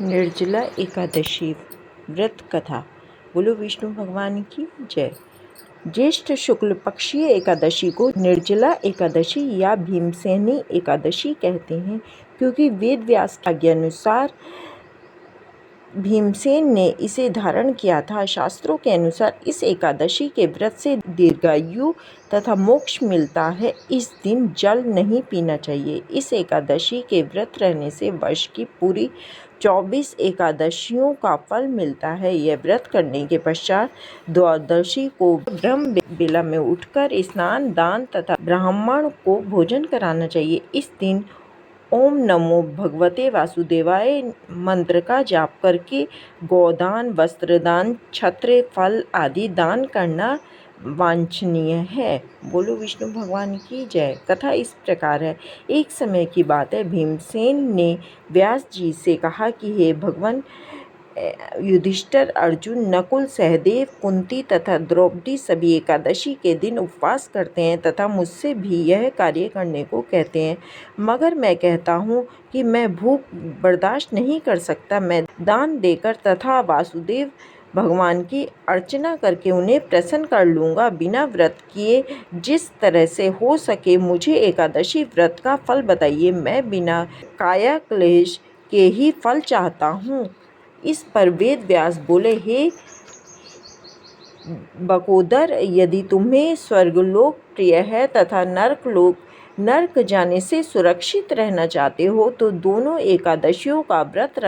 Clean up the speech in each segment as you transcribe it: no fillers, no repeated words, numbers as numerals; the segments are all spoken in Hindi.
निर्जला एकादशी व्रत कथा। बोलो विष्णु भगवान की जय। ज्येष्ठ शुक्ल पक्षीय एकादशी को निर्जला एकादशी या भीमसेनी एकादशी कहते हैं, क्योंकि वेद व्यास की आज्ञानुसार भीमसेन ने इसे धारण किया था। शास्त्रों के अनुसार इस एकादशी के व्रत से दीर्घायु तथा मोक्ष मिलता है। इस दिन जल नहीं पीना चाहिए। इस एकादशी के व्रत रहने से वर्ष की पूरी 24 एकादशियों का फल मिलता है। यह व्रत करने के पश्चात द्वादशी को ब्रह्म बेला में उठकर स्नान, दान तथा ब्राह्मण को भोजन कराना चाहिए। इस दिन ओम नमो भगवते वासुदेवाय मंत्र का जाप करके गोदान, वस्त्रदान, छत्र, फल आदि दान करना वांछनीय है। बोलो विष्णु भगवान की जय। कथा इस प्रकार है। एक समय की बात है, भीमसेन ने व्यास जी से कहा कि हे भगवान, युधिष्ठिर, अर्जुन, नकुल, सहदेव, कुंती तथा द्रौपदी सभी एकादशी के दिन उपवास करते हैं तथा मुझसे भी यह कार्य करने को कहते हैं, मगर मैं कहता हूँ कि मैं भूख बर्दाश्त नहीं कर सकता। मैं दान देकर तथा वासुदेव भगवान की अर्चना करके उन्हें प्रसन्न कर लूँगा। बिना व्रत किए जिस तरह से हो सके मुझे एकादशी व्रत का फल बताइए। मैं बिना काया क्लेश के ही फल चाहता हूँ। इस पर वेद व्यास बोले, हे बकोदर, यदि तुम्हें स्वर्गलोक प्रिय है तथा नरक जाने से सुरक्षित रहना चाहते हो तो दोनों एकादशियों का व्रत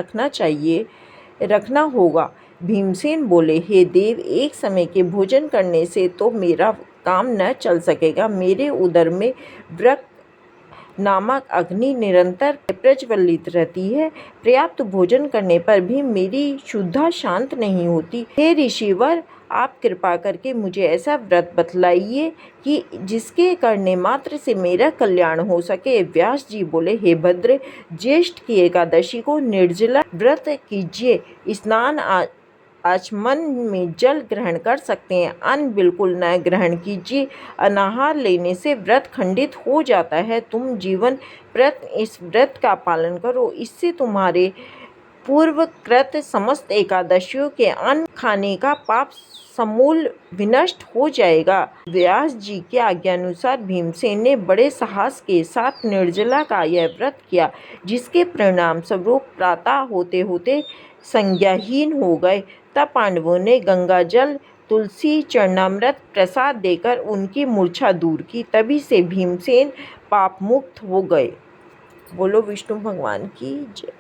रखना होगा। भीमसेन बोले, हे देव, एक समय के भोजन करने से तो मेरा काम न चल सकेगा। मेरे उदर में वृक्क नामक अग्नि निरंतर प्रज्वलित रहती है। पर्याप्त भोजन करने पर भी मेरी शुद्धा शांत नहीं होती। हे ऋषिवर, आप कृपा करके मुझे ऐसा व्रत बतलाइए कि जिसके करने मात्र से मेरा कल्याण हो सके। व्यास जी बोले, हे भद्र, ज्येष्ठ की एकादशी को निर्जला व्रत कीजिए। स्नान आचमन में जल ग्रहण कर सकते हैं, अन्न बिल्कुल न ग्रहण कीजिए। अनाहार लेने से व्रत खंडित हो जाता है। तुम जीवन व्रत इस व्रत का पालन करो, इससे तुम्हारे पूर्वकृत समस्त एकादशियों के अन्न खाने का पाप समूल विनष्ट हो जाएगा। व्यास जी के आज्ञानुसार भीमसेन ने बड़े साहस के साथ निर्जला का यह व्रत किया, जिसके परिणाम स्वरूप प्रातः होते होते संज्ञाहीन हो गए। तब पांडवों ने गंगा जल, तुलसी, चरणामृत प्रसाद देकर उनकी मूर्छा दूर की। तभी से भीमसेन पाप मुक्त हो गए। बोलो विष्णु भगवान की जय।